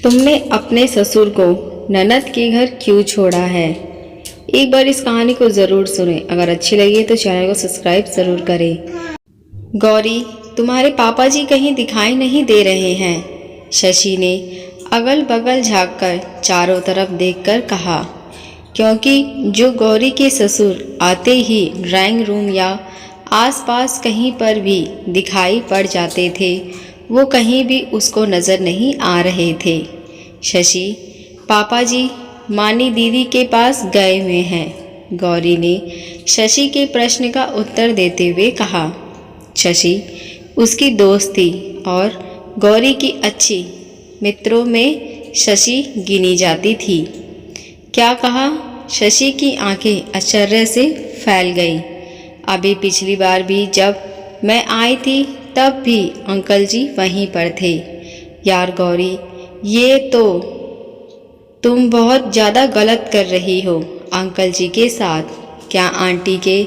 तुमने अपने ससुर को ननद के घर क्यों छोड़ा है? एक बार इस कहानी को ज़रूर सुनें। अगर अच्छी लगी तो चैनल को सब्सक्राइब ज़रूर करें। गौरी, तुम्हारे पापा जी कहीं दिखाई नहीं दे रहे हैं। शशि ने अगल बगल झांककर चारों तरफ देखकर कहा, क्योंकि जो गौरी के ससुर आते ही ड्राइंग रूम या आसपास कहीं पर भी दिखाई पड़ जाते थे, वो कहीं भी उसको नज़र नहीं आ रहे थे। शशि, पापा जी मानी दीदी के पास गए हुए हैं। गौरी ने शशि के प्रश्न का उत्तर देते हुए कहा। शशि उसकी दोस्त थी और गौरी की अच्छी मित्रों में शशि गिनी जाती थी। क्या कहा? शशि की आंखें आश्चर्य से फैल गई। अभी पिछली बार भी जब मैं आई थी तब भी अंकल जी वहीं पर थे। यार गौरी, ये तो तुम बहुत ज़्यादा गलत कर रही हो अंकल जी के साथ। क्या आंटी के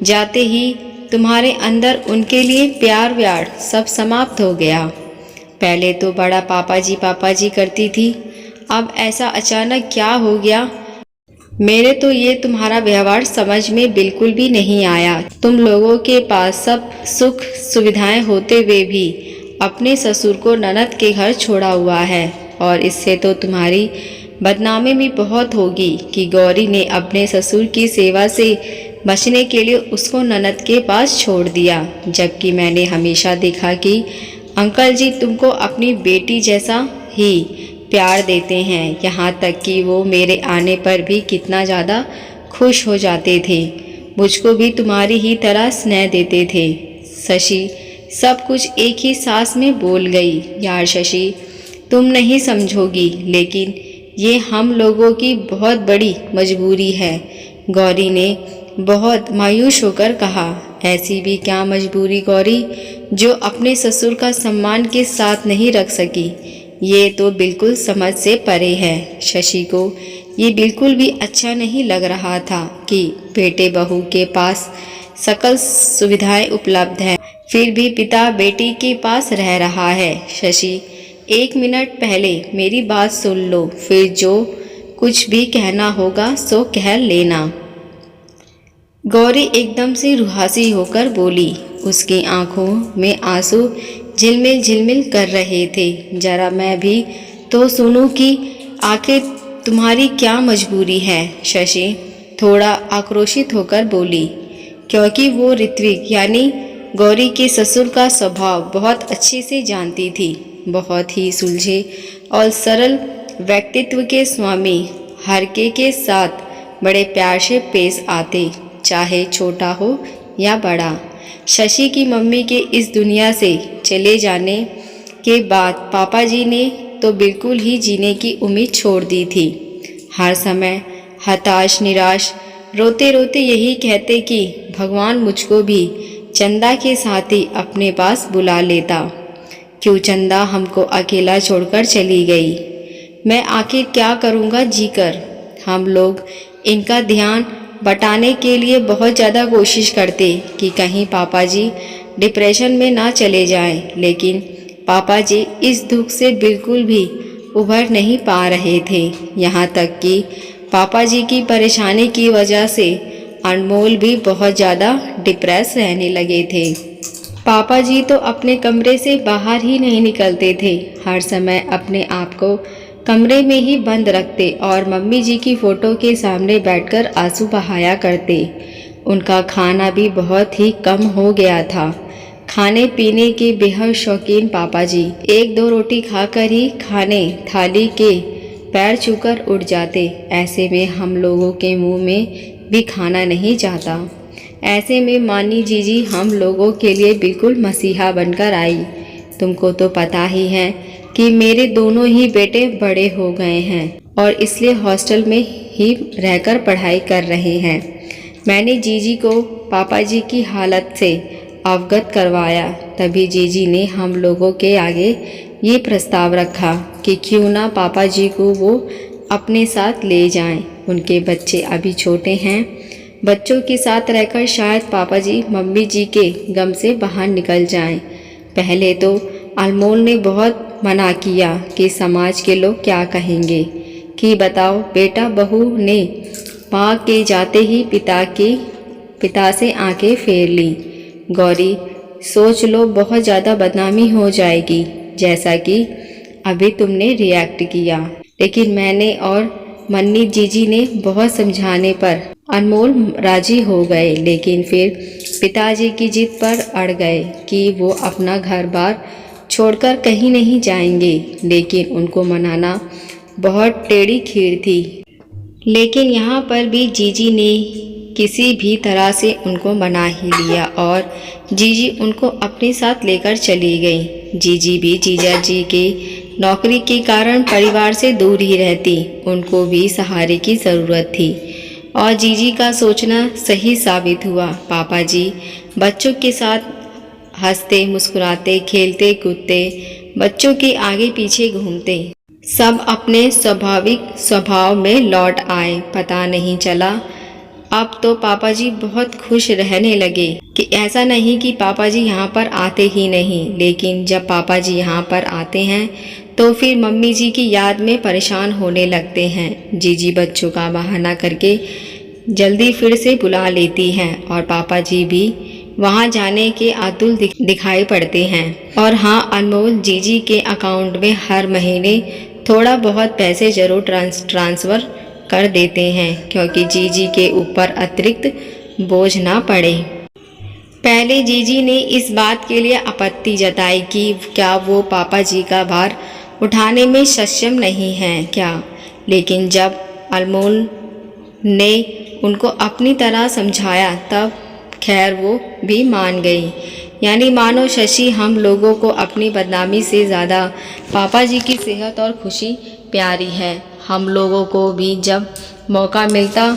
जाते ही तुम्हारे अंदर उनके लिए प्यार व्यार सब समाप्त हो गया? पहले तो बड़ा पापा जी करती थी, अब ऐसा अचानक क्या हो गया? मेरे तो ये तुम्हारा व्यवहार समझ में बिल्कुल भी नहीं आया। तुम लोगों के पास सब सुख सुविधाएं होते हुए भी अपने ससुर को ननद के घर छोड़ा हुआ है, और इससे तो तुम्हारी बदनामी भी बहुत होगी कि गौरी ने अपने ससुर की सेवा से बचने के लिए उसको ननद के पास छोड़ दिया, जबकि मैंने हमेशा देखा कि अंकल जी तुमको अपनी बेटी जैसा ही प्यार देते हैं। यहाँ तक कि वो मेरे आने पर भी कितना ज़्यादा खुश हो जाते थे। मुझको भी तुम्हारी ही तरह स्नेह देते थे। शशि सब कुछ एक ही सांस में बोल गई। यार शशि, तुम नहीं समझोगी, लेकिन ये हम लोगों की बहुत बड़ी मजबूरी है। गौरी ने बहुत मायूस होकर कहा। ऐसी भी क्या मजबूरी गौरी, जो अपने ससुर का सम्मान के साथ नहीं रख सकी? ये तो बिल्कुल समझ से परे है। शशि को ये बिल्कुल भी अच्छा नहीं लग रहा था कि बेटे बहू के पास सकल सुविधाएं उपलब्ध हैं, फिर भी पिता बेटी के पास रह रहा है। शशि, 1 मिनट पहले मेरी बात सुन लो, फिर जो कुछ भी कहना होगा सो कह लेना। गौरी एकदम से रुहासी होकर बोली। उसकी आंखों में आंसू झिलमिल झिलमिल कर रहे थे। जरा मैं भी तो सुनूं कि आखिर तुम्हारी क्या मजबूरी है। शशि थोड़ा आक्रोशित होकर बोली, क्योंकि वो ऋत्विक यानी गौरी के ससुर का स्वभाव बहुत अच्छे से जानती थी। बहुत ही सुलझे और सरल व्यक्तित्व के स्वामी हरके के साथ बड़े प्यार से पेश आते, चाहे छोटा हो या बड़ा। शशि की मम्मी के इस दुनिया से चले जाने के बाद पापा जी ने तो बिल्कुल ही जीने की उम्मीद छोड़ दी थी। हर समय हताश निराश रोते रोते यही कहते कि भगवान मुझको भी चंदा के साथ ही अपने पास बुला लेता। क्यों चंदा हमको अकेला छोड़कर चली गई? मैं आखिर क्या करूँगा जीकर? हम लोग इनका ध्यान बटाने के लिए बहुत ज़्यादा कोशिश करते कि कहीं पापा जी डिप्रेशन में ना चले जाएं, लेकिन पापा जी इस दुख से बिल्कुल भी उभर नहीं पा रहे थे। यहाँ तक कि पापा जी की परेशानी की वजह से अनमोल भी बहुत ज़्यादा डिप्रेस रहने लगे थे। पापा जी तो अपने कमरे से बाहर ही नहीं निकलते थे, हर समय अपने आप को कमरे में ही बंद रखते और मम्मी जी की फ़ोटो के सामने बैठकर आंसू बहाया करते। उनका खाना भी बहुत ही कम हो गया था। खाने पीने के बेहद शौकीन पापा जी 1-2 रोटी खाकर ही खाने थाली के पैर छूकर उठ जाते। ऐसे में हम लोगों के मुंह में भी खाना नहीं जाता। ऐसे में मानी जीजी हम लोगों के लिए बिल्कुल मसीहा बनकर आई। तुमको तो पता ही है कि मेरे दोनों ही बेटे बड़े हो गए हैं और इसलिए हॉस्टल में ही रहकर पढ़ाई कर रहे हैं। मैंने जीजी को पापा जी की हालत से अवगत करवाया, तभी जीजी ने हम लोगों के आगे ये प्रस्ताव रखा कि क्यों ना पापा जी को वो अपने साथ ले जाएं। उनके बच्चे अभी छोटे हैं। बच्चों के साथ रहकर शायद पापा जी मम्मी जी के गम से बाहर निकल जाएं। पहले तो अनमोल ने बहुत मना किया कि समाज के लोग क्या कहेंगे। कि बताओ बेटा, बहू ने माँ के जाते ही पिता से आंखें फेर ली। गौरी, सोच लो, बहुत ज़्यादा बदनामी हो जाएगी, जैसा कि अभी तुमने रिएक्ट किया। लेकिन मैंने और मन्नी जीजी ने बहुत समझाने पर अनमोल राजी हो गए, लेकिन फिर पिताजी की जिद पर अड़ गए कि वो अपना घर बार छोड़कर कहीं नहीं जाएंगे। लेकिन उनको मनाना बहुत टेढ़ी खीर थी। लेकिन यहाँ पर भी जीजी ने किसी भी तरह से उनको मना ही लिया और जीजी उनको अपने साथ लेकर चली गई। जीजी भी जीजा जी के नौकरी के कारण परिवार से दूर ही रहती, उनको भी सहारे की ज़रूरत थी और जीजी का सोचना सही साबित हुआ। पापा जी बच्चों के साथ हंसते मुस्कुराते, खेलते कूदते, बच्चों के आगे पीछे घूमते, सब अपने स्वाभाविक स्वभाव में लौट आए। पता नहीं चला, अब तो पापा जी बहुत खुश रहने लगे कि ऐसा नहीं कि पापा जी यहाँ पर आते ही नहीं, लेकिन जब पापा जी यहाँ पर आते हैं तो फिर मम्मी जी की याद में परेशान होने लगते हैं। जीजी बच्चों का बहाना करके जल्दी फिर से बुला लेती हैं और पापा जी भी वहाँ जाने के आतुल दिखाई पड़ते हैं। और हाँ, अनमोल जीजी के अकाउंट में हर महीने थोड़ा बहुत पैसे जरूर ट्रांसफ़र कर देते हैं, क्योंकि जीजी के ऊपर अतिरिक्त बोझ ना पड़े। पहले जीजी ने इस बात के लिए आपत्ति जताई कि क्या वो पापा जी का भार उठाने में सक्षम नहीं हैं क्या, लेकिन जब अनमोल ने उनको अपनी तरह समझाया तब खैर वो भी मान गई। यानी मानो शशि हम लोगों को अपनी बदनामी से ज़्यादा पापा जी की सेहत और खुशी प्यारी है। हम लोगों को भी जब मौका मिलता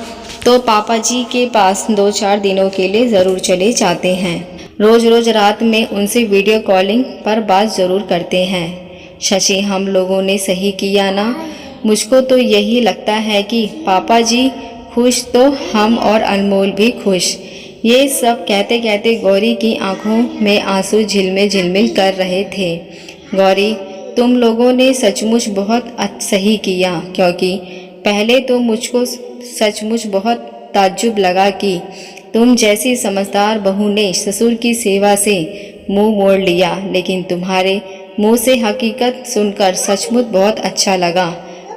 तो पापा जी के पास 2-4 दिनों के लिए ज़रूर चले जाते हैं। रोज़ रोज़ रात में उनसे वीडियो कॉलिंग पर बात ज़रूर करते हैं। शशि, हम लोगों ने सही किया ना? मुझको तो यही लगता है कि पापा जी खुश तो हम और अनमोल भी खुश। ये सब कहते कहते गौरी की आंखों में आंसू झिलमिल कर रहे थे। गौरी, तुम लोगों ने सचमुच बहुत सही किया, क्योंकि पहले तो मुझको सचमुच बहुत ताज्जुब लगा कि तुम जैसी समझदार बहू ने ससुर की सेवा से मुंह मोड़ लिया, लेकिन तुम्हारे मुंह से हकीकत सुनकर सचमुच बहुत अच्छा लगा।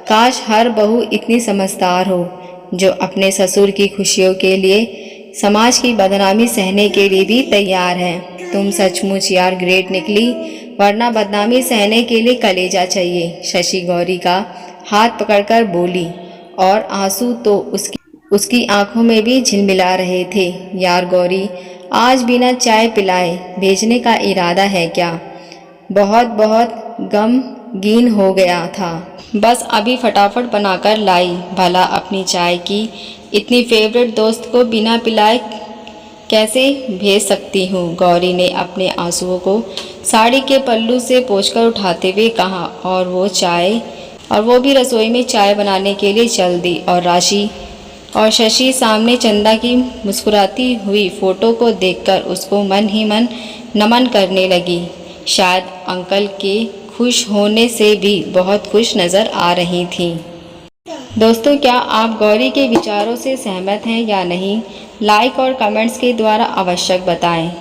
काश हर बहू इतनी समझदार हो, जो अपने ससुर की खुशियों के लिए समाज की बदनामी सहने के लिए भी तैयार है। तुम सचमुच यार ग्रेट निकली, वरना बदनामी सहने के लिए कलेजा चाहिए। शशि गौरी का हाथ पकड़कर बोली और आंसू तो उसकी आंखों में भी झिलमिला रहे थे। यार गौरी, आज बिना चाय पिलाए भेजने का इरादा है क्या? बहुत बहुत गमगीन हो गया था, बस अभी फटाफट बनाकर लाई। भला अपनी चाय की इतनी फेवरेट दोस्त को बिना पिलाए कैसे भेज सकती हूँ? गौरी ने अपने आंसुओं को साड़ी के पल्लू से पोंछकर उठाते हुए कहा और वो भी रसोई में चाय बनाने के लिए चल दी। और शशि सामने चंदा की मुस्कुराती हुई फोटो को देखकर उसको मन ही मन नमन करने लगी। शायद अंकल के खुश होने से भी बहुत खुश नज़र आ रही थी। दोस्तों, क्या आप गौरी के विचारों से सहमत हैं या नहीं? लाइक और कमेंट्स के द्वारा अवश्य बताएं।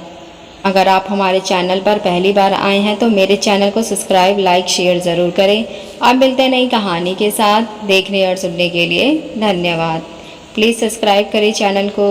अगर आप हमारे चैनल पर पहली बार आए हैं तो मेरे चैनल को सब्सक्राइब, लाइक, शेयर ज़रूर करें। अब मिलते हैं नई कहानी के साथ। देखने और सुनने के लिए धन्यवाद। प्लीज़ सब्सक्राइब करें चैनल को।